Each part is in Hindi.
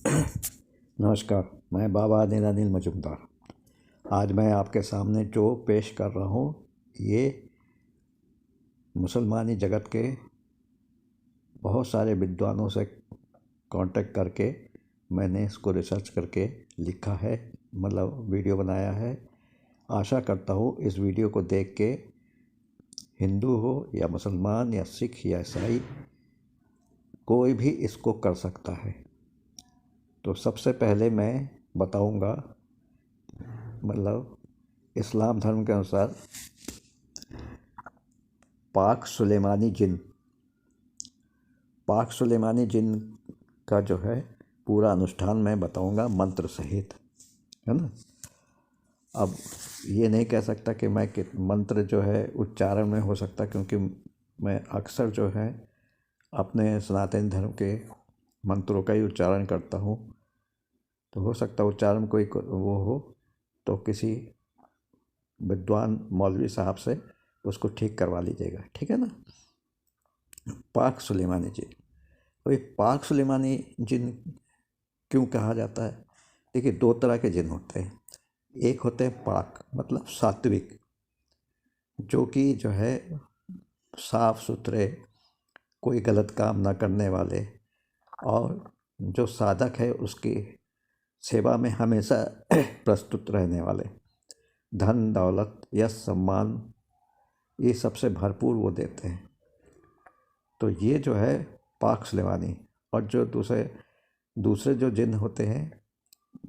नमस्कार, मैं बाबा नीलानील मजुमदार। आज मैं आपके सामने जो पेश कर रहा हूँ ये मुसलमानी जगत के बहुत सारे विद्वानों से कांटेक्ट करके मैंने इसको रिसर्च करके लिखा है, मतलब वीडियो बनाया है। आशा करता हूँ इस वीडियो को देख के हिंदू हो या मुसलमान या सिख या ईसाई कोई भी इसको कर सकता है। तो सबसे पहले मैं बताऊंगा, मतलब इस्लाम धर्म के अनुसार पाक सुलेमानी जिन का जो है पूरा अनुष्ठान मैं बताऊंगा मंत्र सहित, है ना। अब ये नहीं कह सकता कि मैं मंत्र जो है उच्चारण में हो सकता, क्योंकि मैं अक्सर जो है अपने सनातन धर्म के मंत्रों का ही उच्चारण करता हूँ। तो हो सकता उच्चारण कोई वो हो तो किसी विद्वान मौलवी साहब से उसको ठीक करवा लीजिएगा, ठीक है ना। पाक सुलेमानी जिन, तो ये पाक सुलेमानी जिन क्यों कहा जाता है? देखिए, दो तरह के जिन होते हैं। एक होते हैं पाक, मतलब सात्विक, जो कि जो है साफ सुथरे, कोई गलत काम ना करने वाले, और जो साधक है उसकी सेवा में हमेशा प्रस्तुत रहने वाले, धन दौलत यश सम्मान ये सबसे भरपूर वो देते हैं। तो ये जो है पाक सुलेमानी। और जो दूसरे जो जिन होते हैं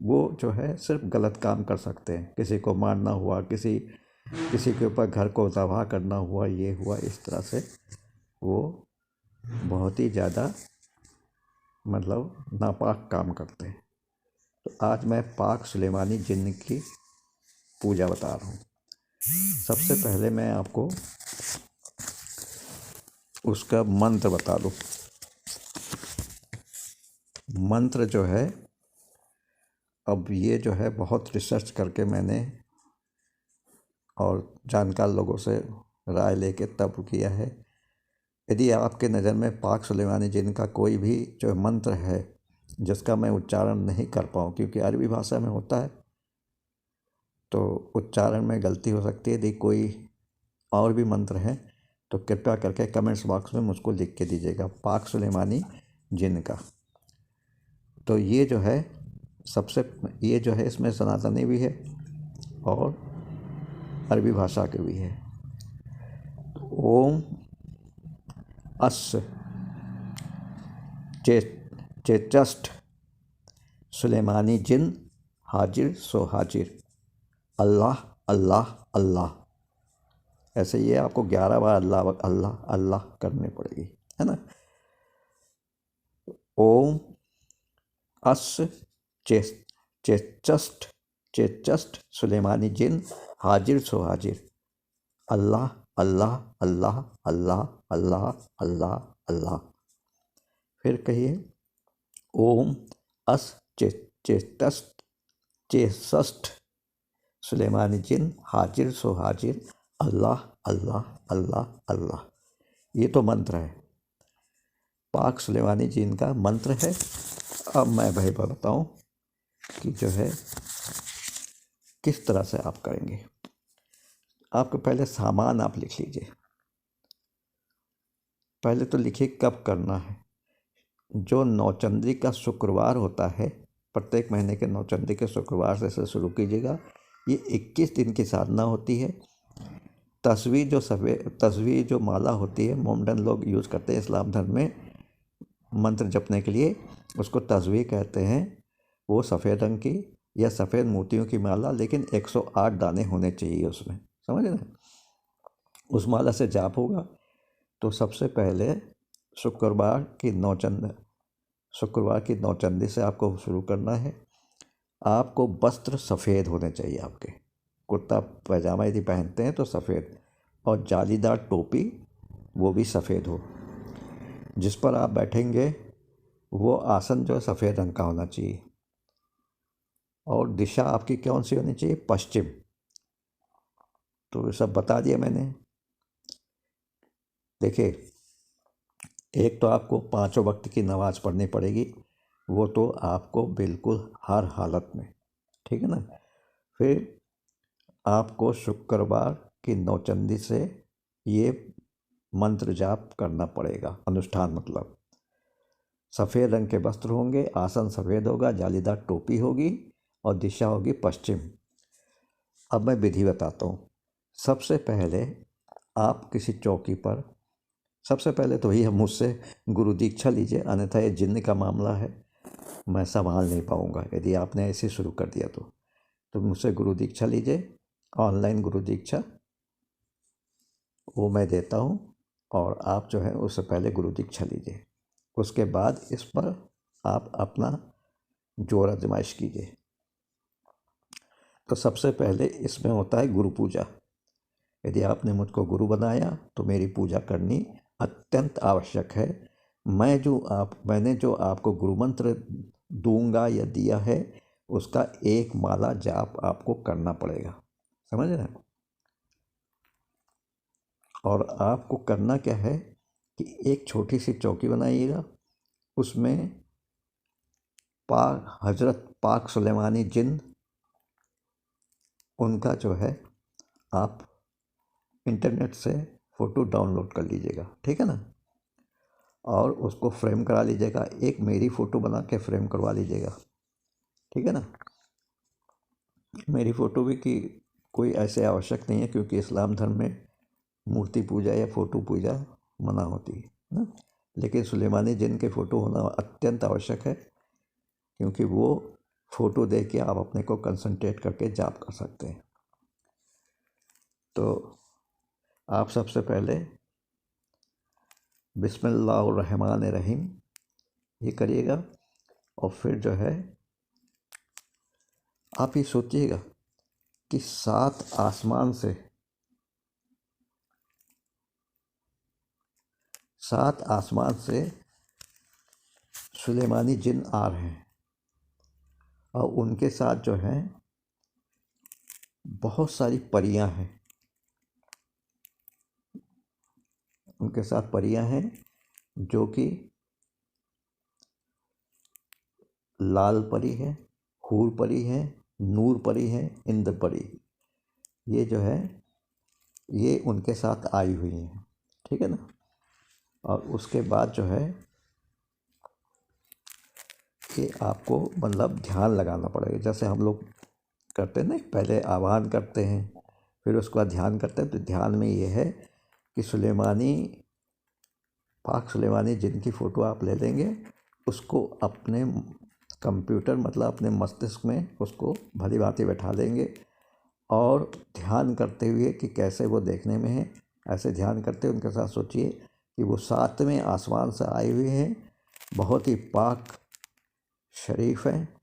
वो जो है सिर्फ गलत काम कर सकते हैं। किसी को मारना हुआ, किसी के ऊपर घर को तबाह करना हुआ, ये हुआ, इस तरह से वो बहुत ही ज़्यादा मतलब नापाक काम करते हैं। तो आज मैं पाक सुलेमानी जिन की पूजा बता रहा हूँ। सबसे पहले मैं आपको उसका मंत्र बता दूँ। मंत्र जो है, अब ये जो है बहुत रिसर्च करके मैंने और जानकार लोगों से राय लेके तब किया है। यदि आपके नज़र में पाक सुलेमानी जिन का कोई भी जो मंत्र है जिसका मैं उच्चारण नहीं कर पाऊँ, क्योंकि अरबी भाषा में होता है तो उच्चारण में गलती हो सकती है। यदि कोई और भी मंत्र हैं तो कृपया करके कमेंट्स बॉक्स में मुझको लिख के दीजिएगा पाक सुलेमानी जिन का। तो ये जो है ये जो है इसमें सनातनी भी है और अरबी भाषा के भी है। ओम अस चेचस्ट सुलेमानी जिन हाजिर सो हाजिर, अल्लाह अल्लाह अल्लाह। ऐसे ये आपको 11 बार अल्लाह अल्लाह अल्लाह करनी पड़ेगी, है ना। ओम अस चेचस्ट सुलेमानी जिन हाजिर सो हाजिर, अल्लाह अल्लाह अल्लाह अल्लाह अल्लाह अल्लाह अल्लाह। फिर कहिए, ओम अस चेसस्ट सुलेमानी जिन हाजिर सो हाजिर, अल्लाह अल्लाह अल्लाह अल्लाह। ये तो मंत्र है, पाक सुलेमानी जिन का मंत्र है। अब मैं भाई बताऊं कि जो है किस तरह से आप करेंगे। आपको पहले सामान आप लिख लीजिए। पहले तो लिखिए कब करना है। जो नौचंदी का शुक्रवार होता है, प्रत्येक महीने के नौचंदी के शुक्रवार से शुरू कीजिएगा। ये 21 दिन की साधना होती है। तस्वीर जो माला होती है, मोमडन लोग यूज़ करते हैं इस्लाम धर्म में मंत्र जपने के लिए, उसको तस्वीर कहते हैं। वो सफ़ेद रंग की या सफ़ेद मोतियों की माला, लेकिन 108 दाने होने चाहिए उसमें, समझ ना। उस माला से जाप होगा। तो सबसे पहले शुक्रवार की नौचंदी से आपको शुरू करना है। आपको वस्त्र सफ़ेद होने चाहिए। आपके कुर्ता पैजामा यदि पहनते हैं तो सफ़ेद, और जालीदार टोपी वो भी सफ़ेद हो। जिस पर आप बैठेंगे वो आसन जो है सफ़ेद रंग का होना चाहिए। और दिशा आपकी कौन सी होनी चाहिए? पश्चिम। तो ये सब बता दिया मैंने। देखिए, एक तो आपको 5 वक्त की नमाज़ पढ़नी पड़ेगी। वो तो आपको बिल्कुल हर हालत में, ठीक है ना। फिर आपको शुक्रवार की नौचंदी से ये मंत्र जाप करना पड़ेगा। अनुष्ठान मतलब सफ़ेद रंग के वस्त्र होंगे, आसन सफ़ेद होगा, जालीदार टोपी होगी और दिशा होगी पश्चिम। अब मैं विधि बताता हूँ। सबसे पहले आप किसी चौकी पर, सबसे पहले तो ही हम मुझसे गुरु दीक्षा लीजिए, अन्यथा ये जिन्न का मामला है, मैं संभाल नहीं पाऊँगा यदि आपने ऐसे शुरू कर दिया तो मुझसे गुरु दीक्षा लीजिए। ऑनलाइन गुरु दीक्षा वो मैं देता हूँ और आप जो है उससे पहले गुरु दीक्षा लीजिए। उसके बाद इस पर आप अपना जोर आजमाइश कीजिए। तो सबसे पहले इसमें होता है गुरु पूजा। यदि आपने मुझको गुरु बनाया तो मेरी पूजा करनी अत्यंत आवश्यक है। मैंने जो आपको गुरु मंत्र दूंगा या दिया है उसका एक माला जाप आपको करना पड़ेगा, समझ रहे हैं। और आपको करना क्या है कि एक छोटी सी चौकी बनाइएगा, उसमें हजरत पाक सुलेमानी जिन उनका जो है आप इंटरनेट से फ़ोटो डाउनलोड कर लीजिएगा, ठीक है ना। और उसको फ्रेम करा लीजिएगा, एक मेरी फ़ोटो बना के फ्रेम करवा लीजिएगा, ठीक है ना। मेरी फ़ोटो भी की कोई ऐसे आवश्यक नहीं है, क्योंकि इस्लाम धर्म में मूर्ति पूजा या फ़ोटो पूजा मना होती है ना। लेकिन सुलेमानी जिन के फ़ोटो होना अत्यंत आवश्यक है, क्योंकि वो फ़ोटो देख के आप अपने को कंसंट्रेट करके जाप कर सकते हैं। तो आप सबसे पहले बिस्मिल्लाहिर्रहमानिर्रहीम ये करिएगा। और फिर जो है आप ये सोचिएगा कि सात आसमान से सुलेमानी जिन आ रहे हैं और उनके साथ जो है बहुत सारी परियां हैं। उनके साथ परियां हैं जो कि लाल परी है, हूर परी है, नूर परी है, इंद्र परी, ये जो है ये उनके साथ आई हुई हैं, ठीक है ना। और उसके बाद जो है कि आपको मतलब ध्यान लगाना पड़ेगा। जैसे हम लोग करते हैं ना, पहले आह्वान करते हैं फिर उसके बाद ध्यान करते हैं। तो ध्यान में ये है कि पाक सुलेमानी जिनकी फ़ोटो आप ले लेंगे, उसको अपने कंप्यूटर मतलब अपने मस्तिष्क में उसको भली भांति बैठा देंगे और ध्यान करते हुए कि कैसे वो देखने में है, ऐसे ध्यान करते हुए उनके साथ सोचिए कि वो सातवें आसमान से आए हुए हैं, बहुत ही पाक शरीफ हैं।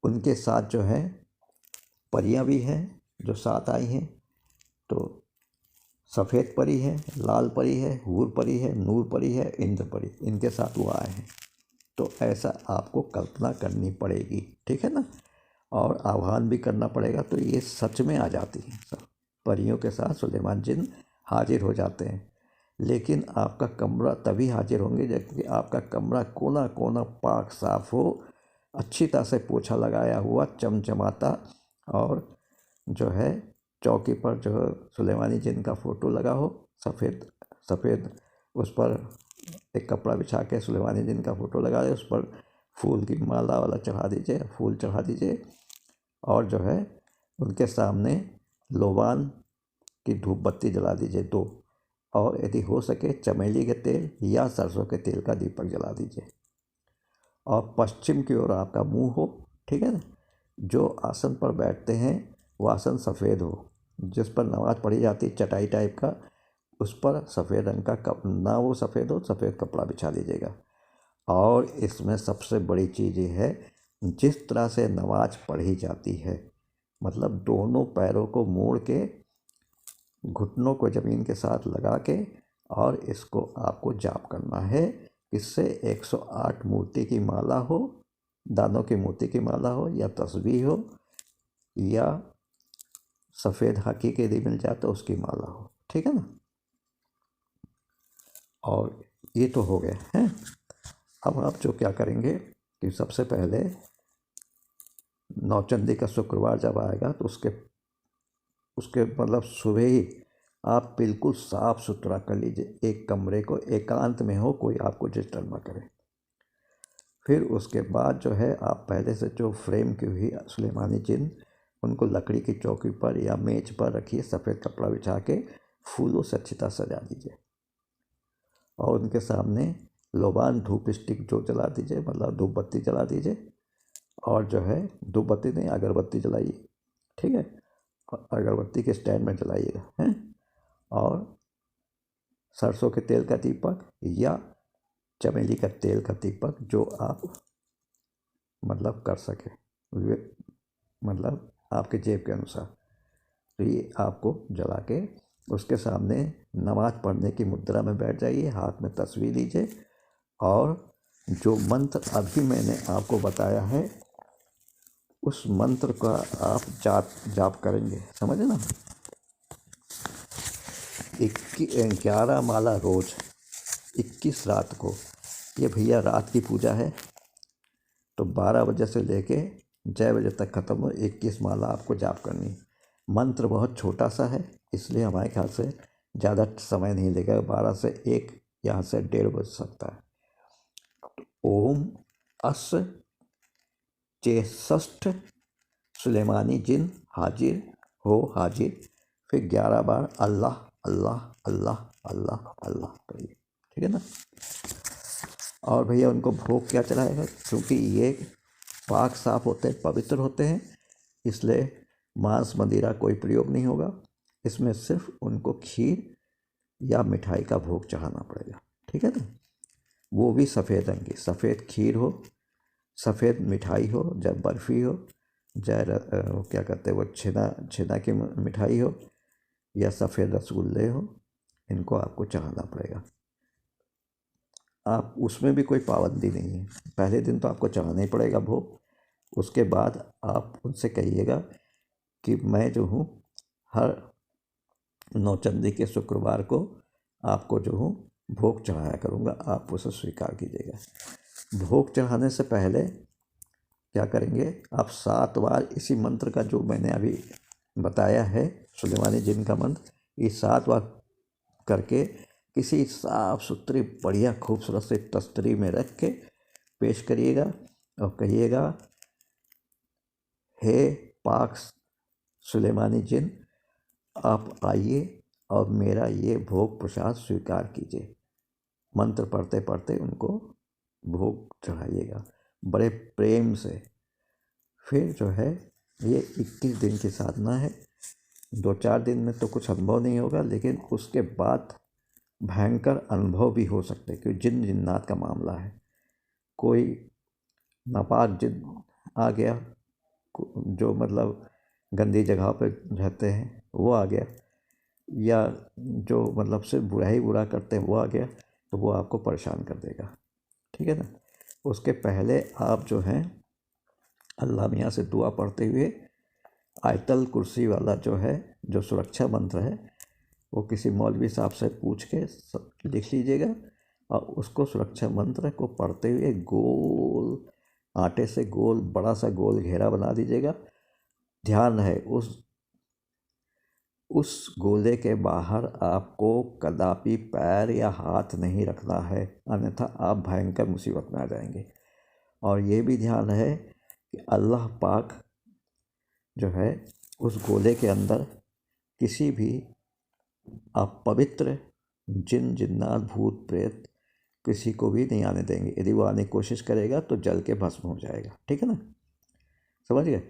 उनके साथ जो है परियां भी हैं जो साथ आई हैं। तो सफ़ेद परी है, लाल परी है, हूर परी है, नूर परी है, इंद्र परी, इनके साथ वो आए हैं। तो ऐसा आपको कल्पना करनी पड़ेगी, ठीक है ना। और आह्वान भी करना पड़ेगा। तो ये सच में आ जाती हैं, सब परियों के साथ सुलेमान जिन हाजिर हो जाते हैं। लेकिन आपका कमरा तभी हाजिर होंगे जबकि आपका कमरा कोना कोना पाक साफ हो, अच्छी तरह से पोछा लगाया हुआ, चमचमाता, और जो है चौकी पर जो सुलेमानी जिन का फ़ोटो लगा हो, सफ़ेद उस पर एक कपड़ा बिछा के सुलेमानी जिन का फ़ोटो लगा दे, उस पर फूल की माला वाला चढ़ा दीजिए, फूल चढ़ा दीजिए। और जो है उनके सामने लोबान की धूप बत्ती जला दीजिए 2, और यदि हो सके चमेली के तेल या सरसों के तेल का दीपक जला दीजिए। और पश्चिम की ओर आपका मुंह हो, ठीक है ना। जो आसन पर बैठते हैं वो आसन सफ़ेद हो, जिस पर नमाज पढ़ी जाती है चटाई टाइप का, उस पर सफ़ेद रंग का ना वो सफ़ेद हो, सफ़ेद कपड़ा बिछा दीजिएगा। और इसमें सबसे बड़ी चीज़ ये है, जिस तरह से नमाज पढ़ी जाती है, मतलब दोनों पैरों को मोड़ के घुटनों को ज़मीन के साथ लगा के, और इसको आपको जाप करना है। इससे 108 मूर्ति की माला हो, दानों की मूर्ति की माला हो, या तस्बीह हो, या सफ़ेद हाकी के लिए मिल जाता है उसकी माला हो, ठीक है ना। और ये तो हो गया है। अब आप जो क्या करेंगे कि सबसे पहले नौचंदी का शुक्रवार जब आएगा तो उसके उसके मतलब सुबह ही आप बिल्कुल साफ सुथरा कर लीजिए, एक कमरे को एकांत में हो, कोई आपको डिस्टर्ब ना करे। फिर उसके बाद जो है आप पहले से जो फ्रेम की हुई सुलेमानी जिन, उनको लकड़ी की चौकी पर या मेज पर रखिए, सफ़ेद कपड़ा बिछा के फूलों से अच्छी तरह सजा दीजिए और उनके सामने लोबान धूप स्टिक जो जला दीजिए, मतलब धूप बत्ती जला दीजिए। और जो है धूप बत्ती नहीं, अगरबत्ती जलाइए, ठीक है, और अगरबत्ती के स्टैंड में जलाइएगा हैं। और सरसों के तेल का दीपक या चमेली का तेल का दीपक, जो आप मतलब कर सके, मतलब आपके जेब के अनुसार, तो ये आपको जला के उसके सामने नमाज पढ़ने की मुद्रा में बैठ जाइए, हाथ में तस्वीर लीजिए और जो मंत्र अभी मैंने आपको बताया है उस मंत्र का आप जाप करेंगे, समझे ना। 11 माला रोज 21 रात को, ये भैया रात की पूजा है, तो 12 बजे से लेके 6 बजे तक ख़त्म हो, 21 माला आपको जाप करनी। मंत्र बहुत छोटा सा है, इसलिए हमारे ख्याल से ज़्यादा समय नहीं लेगा, 12 से 1 यहाँ से 1:30 बज सकता है। ओम अस चेष्ठ सुलेमानी जिन हाजिर हो हाजिर, फिर 11 बार अल्लाह अल्लाह अल्लाह अल्लाह अल्लाह करिए, ठीक है ना। और भैया उनको भोग क्या चढ़ाएगा, क्योंकि ये पाक साफ होते हैं, पवित्र होते हैं, इसलिए मांस मदिरा कोई प्रयोग नहीं होगा, इसमें सिर्फ उनको खीर या मिठाई का भोग चढ़ाना पड़ेगा, ठीक है ना। वो भी सफ़ेद रंग की, सफ़ेद खीर हो, सफ़ेद मिठाई हो, चाहे बर्फ़ी हो, चाहे क्या कहते हैं वो छेना की मिठाई हो, या सफ़ेद रसगुल्ले हो, इनको आपको चढ़ाना पड़ेगा। आप उसमें भी कोई पाबंदी नहीं है, पहले दिन तो आपको चढ़ाना ही पड़ेगा भोग। उसके बाद आप उनसे कहिएगा कि मैं जो हूँ हर नौचंदी के शुक्रवार को आपको जो हूँ भोग चढ़ाया करूँगा, आप उसे स्वीकार कीजिएगा। भोग चढ़ाने से पहले क्या करेंगे, आप 7 बार इसी मंत्र का जो मैंने अभी बताया है सुलेमानी जिन का मंत्र, ये 7 बार करके किसी साफ सुथरी बढ़िया खूबसूरत से तस्तरी में रख के पेश करिएगा और कहिएगा, हे पाक सुलेमानी जिन, आप आइए और मेरा ये भोग प्रसाद स्वीकार कीजिए। मंत्र पढ़ते पढ़ते उनको भोग चढ़ाइएगा बड़े प्रेम से। फिर जो है ये 21 दिन की साधना है, 2-4 दिन में तो कुछ अनुभव नहीं होगा, लेकिन उसके बाद भयंकर अनुभव भी हो सकते हैं, क्योंकि जिन्नात का मामला है। कोई नापाक जिन आ गया, जो मतलब गंदी जगह पर रहते हैं वो आ गया, या जो मतलब सिर्फ बुरा ही बुरा करते हैं वो आ गया, तो वो आपको परेशान कर देगा, ठीक है ना। उसके पहले आप जो हैं अल्लाह मियाँ से दुआ पढ़ते हुए आयतल कुर्सी वाला जो है, जो सुरक्षा मंत्र है, वो किसी मौलवी साहब से पूछ के लिख लीजिएगा और उसको सुरक्षा मंत्र को पढ़ते हुए गोल आटे से गोल बड़ा सा गोल घेरा बना दीजिएगा। ध्यान है उस गोले के बाहर आपको कदापि पैर या हाथ नहीं रखना है, अन्यथा आप भयंकर मुसीबत में आ जाएंगे। और ये भी ध्यान है कि अल्लाह पाक जो है उस गोले के अंदर किसी भी अपवित्र जिन जिन्नात भूत प्रेत किसी को भी नहीं आने देंगे। यदि वो आने की कोशिश करेगा तो जल के भस्म हो जाएगा, ठीक है ना, समझ गए।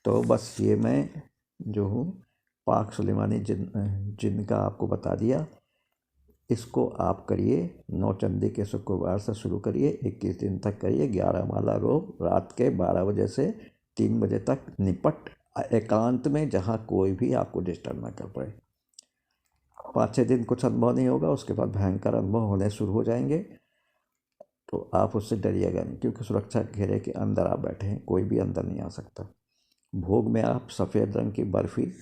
तो बस ये मैं जो हूँ पाक सुलेमानी जिन का आपको बता दिया। इसको आप करिए, नौचंदी के शुक्रवार से शुरू करिए, 21 दिन तक करिए, 11 माला रोज रात के 12 बजे से 3 बजे तक निपट एकांत में, जहाँ कोई भी आपको डिस्टर्ब ना कर पाए। 5-6 दिन कुछ अनुभव नहीं होगा, उसके बाद भयंकर अनुभव होने शुरू हो जाएंगे। तो आप उससे डरिएगा नहीं, क्योंकि सुरक्षा घेरे के अंदर आप बैठे हैं, कोई भी अंदर नहीं आ सकता। भोग में आप सफ़ेद रंग की बर्फ़ी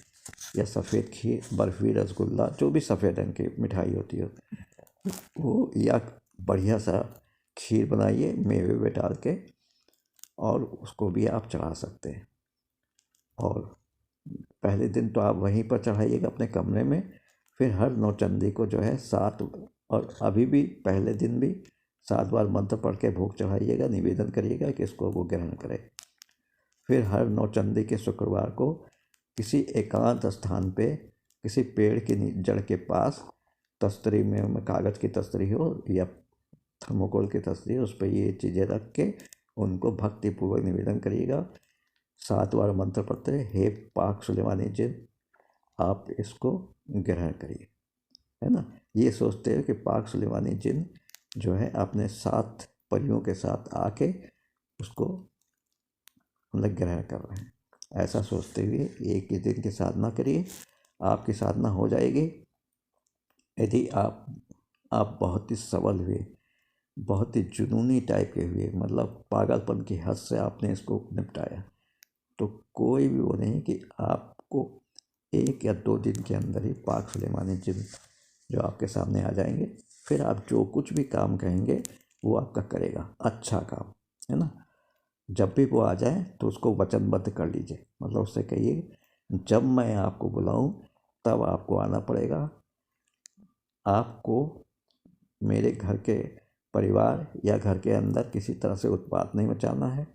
या सफ़ेद खीर, बर्फ़ी, रसगुल्ला, जो भी सफ़ेद रंग की मिठाई होती है वो, या बढ़िया सा खीर बनाइए मेवे में डाल के, और उसको भी आप चढ़ा सकते हैं। और पहले दिन तो आप वहीं पर चढ़ाइएगा अपने कमरे में, फिर हर नौचंदी को जो है 7, और अभी भी पहले दिन भी 7 बार मंत्र पढ़ के भोग चढ़ाइएगा, निवेदन करिएगा कि इसको वो ग्रहण करे। फिर हर नौचंदी के शुक्रवार को किसी एकांत स्थान पे किसी पेड़ की जड़ के पास तस्तरी में कागज़ की तस्तरी हो या थर्मोकोल की तस्तरी हो, उस पर ये चीज़ें रख के उनको भक्तिपूर्वक निवेदन करिएगा। 7 बार मंत्र पढ़ते रहे, हे पाक सुलेमानी जिन आप इसको ग्रहण करिए, है ना। ये सोचते हो कि पाक सुलेमानी जिन जो है अपने 7 परियों के साथ आके उसको मतलब ग्रहण कर रहे हैं, ऐसा सोचते हुए एक ही दिन की साधना करिए, आपकी साधना हो जाएगी। यदि आप बहुत ही सबल हुए, बहुत ही जुनूनी टाइप के हुए, मतलब पागलपन की हद से आपने इसको निपटाया, तो कोई भी वो नहीं कि आपको 1 या 2 दिन के अंदर ही पाक सुलेमानी जिन जो आपके सामने आ जाएंगे। फिर आप जो कुछ भी काम कहेंगे वो आपका करेगा, अच्छा काम, है ना। जब भी वो आ जाए तो उसको वचनबद्ध कर लीजिए, मतलब उससे कहिए जब मैं आपको बुलाऊं तब आपको आना पड़ेगा। आपको मेरे घर के परिवार या घर के अंदर किसी तरह से उत्पात नहीं मचाना है।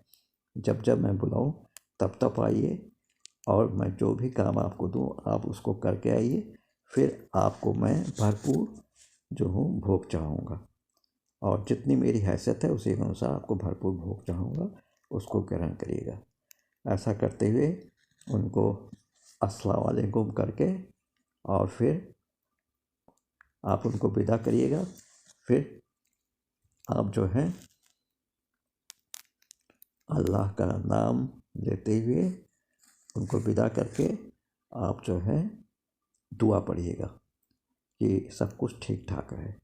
जब जब मैं बुलाऊं तब तब आइए, और मैं जो भी काम आपको दूं आप उसको करके आइए। फिर आपको मैं भरपूर जो हूँ भोग चढ़ाऊँगा, और जितनी मेरी हैसियत है उसी अनुसार आपको भरपूर भोग चढ़ाऊँगा, उसको ग्रहण करिएगा। ऐसा करते हुए उनको अस्सलाम वालेकुम करके और फिर आप उनको विदा करिएगा। फिर आप जो है अल्लाह का नाम लेते हुए उनको विदा करके आप जो है दुआ पढ़िएगा कि सब कुछ ठीक ठाक है।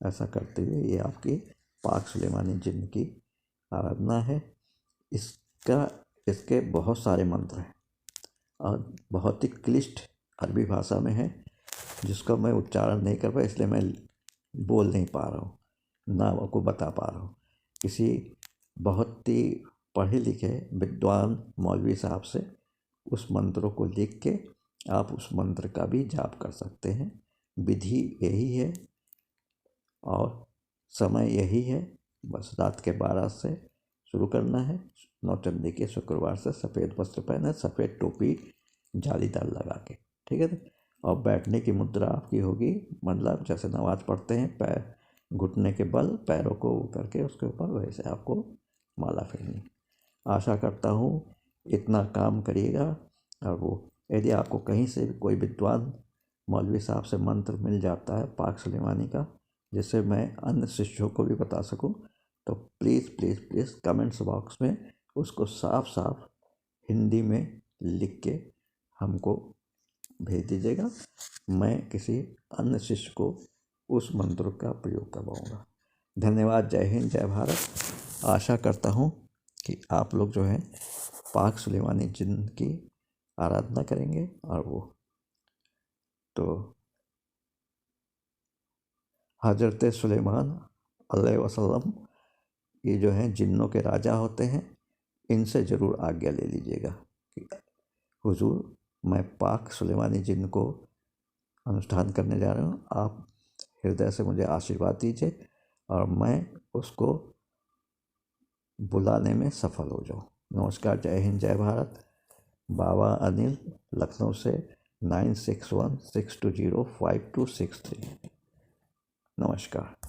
ऐसा करते हुए ये आपकी पाक सुलेमानी जिन की आराधना है। इसके बहुत सारे मंत्र हैं और बहुत ही क्लिष्ट अरबी भाषा में है, जिसका मैं उच्चारण नहीं कर पाया, इसलिए मैं बोल नहीं पा रहा हूँ, ना आपको बता पा रहा हूँ। किसी बहुत ही पढ़े लिखे विद्वान मौलवी साहब से उस मंत्रों को लिख के आप उस मंत्र का भी जाप कर सकते हैं। विधि यही है और समय यही है। बस रात के 12 से शुरू करना है। नौचंदी के शुक्रवार से सफ़ेद वस्त्र पहने, सफ़ेद टोपी जालीदार लगा के, ठीक है ना। और बैठने की मुद्रा आपकी होगी, मतलब जैसे नमाज पढ़ते हैं, पैर घुटने के बल पैरों को करके उसके ऊपर, वैसे आपको माला फेरनी। आशा करता हूँ इतना काम करिएगा। और वो यदि आपको कहीं से भी कोई विद्वान मौलवी साहब से मंत्र मिल जाता है पाक सुलेमानी का, जिससे मैं अन्य शिष्यों को भी बता सकूं, तो please please please comments box में उसको साफ साफ हिंदी में लिख के हमको भेज दीजिएगा। मैं किसी अन्य शिष्य को उस मंत्र का प्रयोग करवाऊँगा। धन्यवाद। जय हिंद, जय भारत। आशा करता हूँ कि आप लोग जो है पाक सुलेमानी जिन की आराधना करेंगे। और वो तो हज़रत सुलेमान अलैहि वसल्लम ये जो हैं जिन्नों के राजा होते हैं, इनसे ज़रूर आज्ञा ले लीजिएगा कि हुजूर मैं पाक सुलेमानी जिन को अनुष्ठान करने जा रहा हूँ, आप हृदय से मुझे आशीर्वाद दीजिए और मैं उसको बुलाने में सफल हो जाऊँ। नमस्कार। जय हिंद, जय भारत। बाबा अनिल, लखनऊ से 9616205263। नमस्कार।